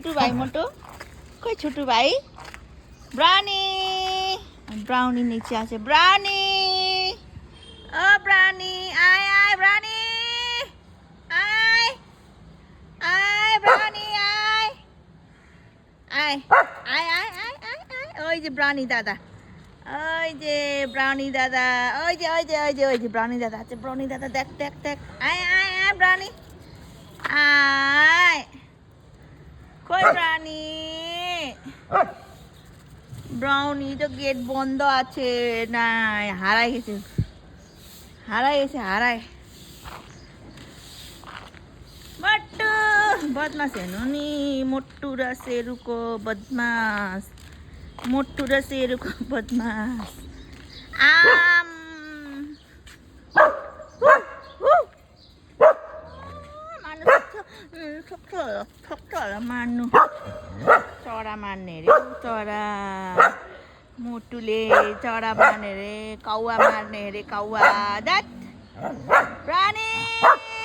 छोटू भाई मोटो कोई छोटू भाई ब्राउनी ब्राउनी नीचे आछे ब्राउनी ओ ब्राउनी आय आय ब्राउनी आय आय ब्राउनी आय आय आय आय आय आय आय ওই যে ব্রাউনি দাদা ওই যে ব্রাউনি দাদা ওই যে ওই যে ওই যে ওই যে ব্রাউনি দাদা আছে ব্রাউনি দাদা দেখ দেখ দেখ আয় আয় আয় ব্রাউনি আয় কই ব্রাউনি ব্রাউনি তো গেট বন্ধ আছে না হারাই গেছে হারাই মোট্টু বদমাস है नोनी मोट्टूरा शेरू को बदमाश मोट्टूरा शेरू को बदमाश आम मान्नु चरा मार्ने रे चरा मोटुले चरा मार्ने रे कौवा मार्ने रे कौवा दैट प्राणी